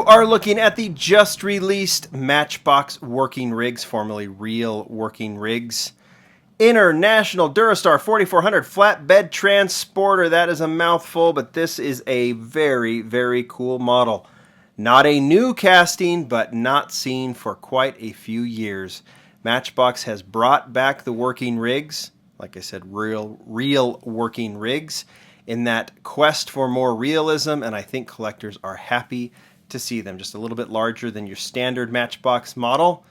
You are looking at the just released Matchbox Working Rigs, formerly Real Working Rigs. International Durastar 4400 Flatbed Transporter. That is a mouthful, but this is a very, very cool model. Not a new casting, but not seen for quite a few years. Matchbox has brought back the working rigs, like I said, real working rigs, in that quest for more realism, and I think collectors are happy to see them. Just a little bit larger than your standard Matchbox model,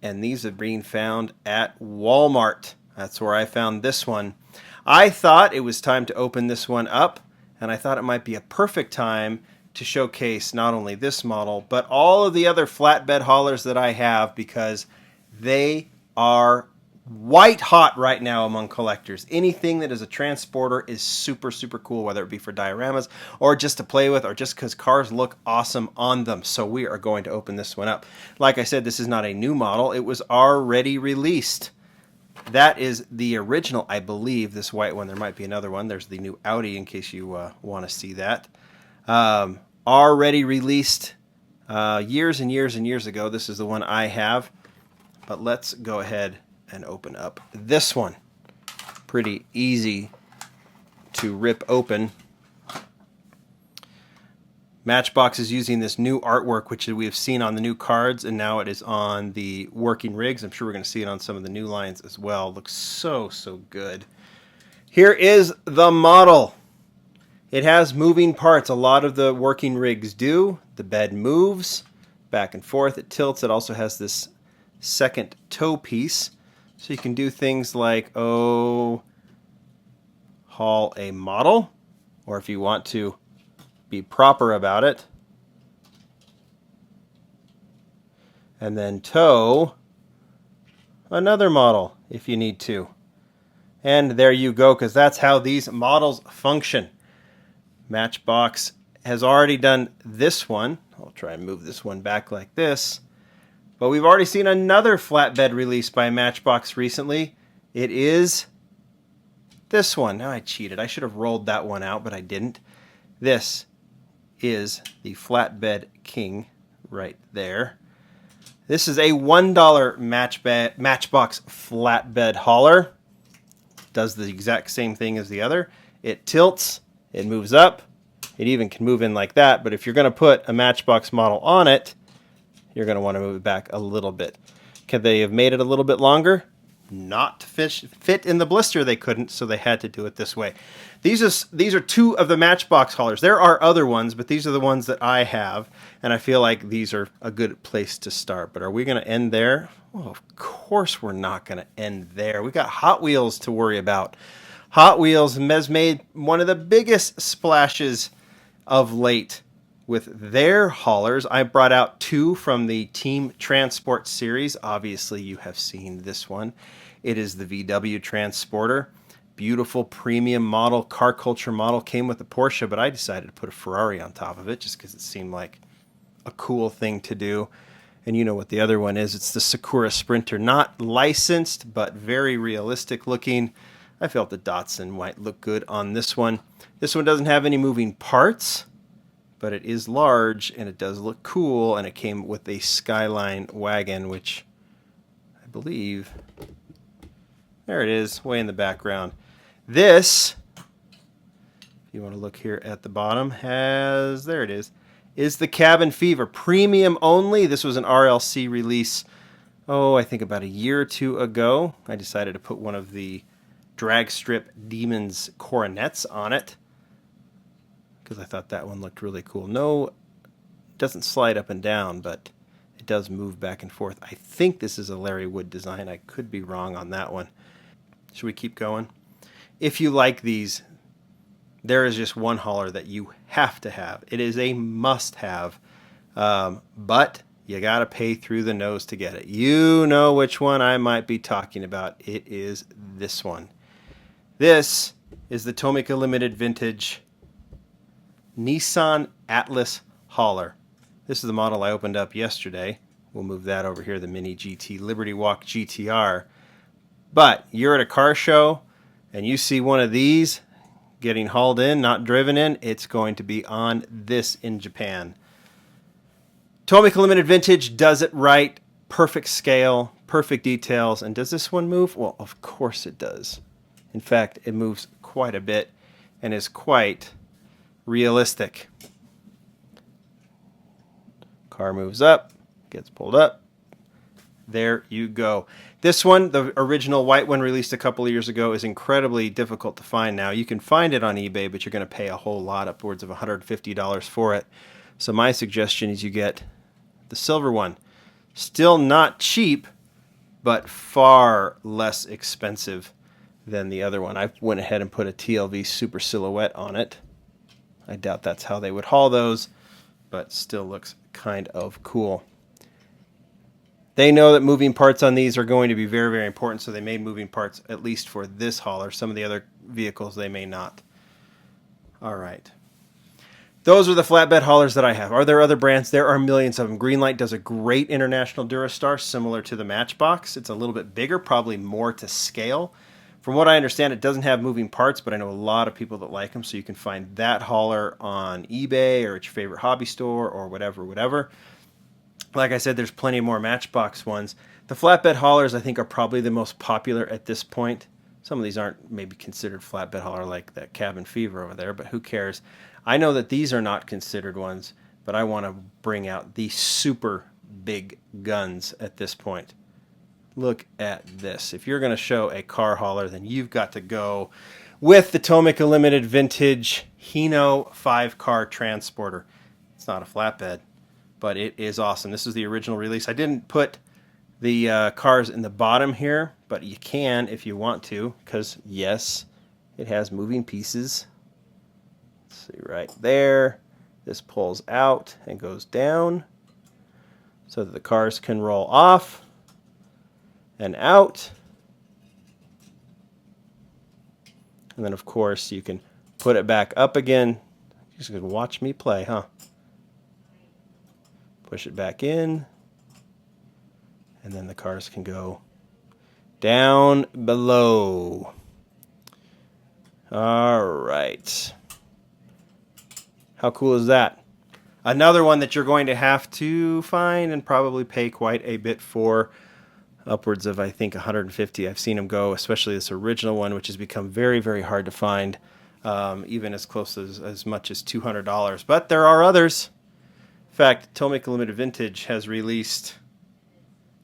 and these are being found at Walmart. That's where I found this one. I thought it was time to open this one up, and I thought it might be a perfect time to showcase not only this model, but all of the other flatbed haulers that I have, because they are white hot right now among collectors. Anything that is a transporter is super, super cool, whether it be for dioramas or just to play with or just because cars look awesome on them. So we are going to open this one up. Like I said, this is not a new model. It was already released. That is the original, I believe, this white one. There might be another one. There's the new Audi in case you want to see that. Already released years and years and years ago. This is the one I have. But let's go ahead and open up this one. Pretty easy to rip open. Matchbox is using this new artwork, which we have seen on the new cards, and now it is on the working rigs. I'm sure we're going to see it on some of the new lines as well. Looks so, so good. Here is the model. It has moving parts. A lot of the working rigs do. The bed moves back and forth. It tilts. It also has this second toe piece. So you can do things like, haul a model, or if you want to be proper about it, and then tow another model if you need to. And there you go, because that's how these models function. Matchbox has already done this one. I'll try and move this one back like this. But we've already seen another flatbed release by Matchbox recently. It is this one. Now I cheated. I should have rolled that one out, but I didn't. This is the Flatbed King right there. This is a $1 Matchbox flatbed hauler. Does the exact same thing as the other. It tilts. It moves up. It even can move in like that. But if you're going to put a Matchbox model on it, you're going to want to move it back a little bit. Could they have made it a little bit longer? Not fit in the blister, they couldn't, so they had to do it this way. These are two of the Matchbox haulers. There are other ones, but these are the ones that I have, and I feel like these are a good place to start. But are we going to end there? Well, of course we're not going to end there. We got Hot Wheels to worry about. Hot Wheels has made one of the biggest splashes of late with their haulers. I brought out two from the Team Transport series. Obviously, you have seen this one. It is the VW Transporter. Beautiful premium model, car culture model. Came with a Porsche, but I decided to put a Ferrari on top of it just because it seemed like a cool thing to do. And you know what the other one is. It's the Sakura Sprinter. Not licensed, but very realistic looking. I felt the Datsun might look good on this one. This one doesn't have any moving parts, but it is large, and it does look cool, and it came with a Skyline wagon, which I believe, there it is, way in the background. This, if you want to look here at the bottom, there it is the Cabin Fever. Premium only. This was an RLC release, I think about a year or two ago. I decided to put one of the drag strip Demons coronets on it, because I thought that one looked really cool. No, it doesn't slide up and down, but it does move back and forth. I think this is a Larry Wood design. I could be wrong on that one. Should we keep going? If you like these, there is just one hauler that you have to have. It is a must-have, but you got to pay through the nose to get it. You know which one I might be talking about. It is this one. This is the Tomica Limited Vintage Nissan Atlas hauler. This is the model I opened up yesterday. We'll move that over here, the Mini GT Liberty Walk GTR. But you're at a car show and you see one of these getting hauled in, not driven in, it's going to be on this in Japan. Tomica Limited Vintage does it right. Perfect scale, perfect details. And does this one move? Well, of course it does. In fact, it moves quite a bit and is quite realistic. Car moves up, gets pulled up. There you go. This one, the original white one released a couple of years ago, is incredibly difficult to find now. You can find it on eBay, but you're going to pay a whole lot, upwards of $150 for it. So my suggestion is you get the silver one. Still not cheap, but far less expensive than the other one. I went ahead and put a TLV Super Silhouette on it. I doubt that's how they would haul those, but still looks kind of cool. They know that moving parts on these are going to be very, very important, so they made moving parts at least for this hauler. Some of the other vehicles they may not. All right. Those are the flatbed haulers that I have. Are there other brands? There are millions of them. Greenlight does a great international Durastar, similar to the Matchbox. It's a little bit bigger, probably more to scale. From what I understand, it doesn't have moving parts, but I know a lot of people that like them, so you can find that hauler on eBay or at your favorite hobby store or whatever. Like I said, there's plenty more Matchbox ones. The flatbed haulers, I think, are probably the most popular at this point. Some of these aren't maybe considered flatbed hauler like that Cabin Fever over there, but who cares? I know that these are not considered ones, but I want to bring out the super big guns at this point. Look at this. If you're going to show a car hauler, then you've got to go with the Tomica Limited Vintage Hino 5-car transporter. It's not a flatbed, but it is awesome. This is the original release. I didn't put the cars in the bottom here, but you can if you want to, because yes, it has moving pieces. Let's see right there. This pulls out and goes down so that the cars can roll off and out. And then of course you can put it back up again. You're just gonna watch me play, huh? Push it back in, and then the cars can go down below. All right. How cool is that? Another one that you're going to have to find and probably pay quite a bit for, upwards of, I think, $150. I've seen them go, especially this original one, which has become very, very hard to find, even as close as much as $200. But there are others. In fact, Tomica Limited Vintage has released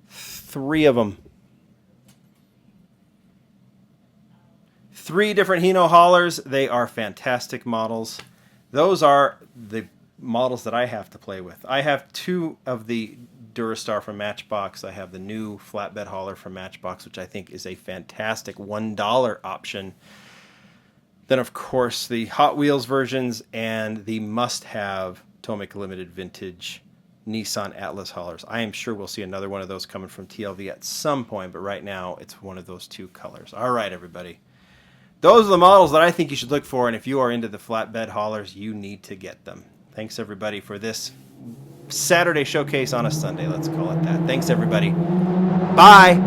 3 of them. 3 different Hino haulers. They are fantastic models. Those are the models that I have to play with. I have 2 of the Durastar from Matchbox. I have the new flatbed hauler from Matchbox, which I think is a fantastic $1 option. Then, of course, the Hot Wheels versions and the must-have Tomica Limited Vintage Nissan Atlas haulers. I am sure we'll see another one of those coming from TLV at some point, but right now it's one of those 2 colors. All right, everybody. Those are the models that I think you should look for, and if you are into the flatbed haulers, you need to get them. Thanks, everybody, for this Saturday showcase on a Sunday. Let's call it that. Thanks, everybody. Bye.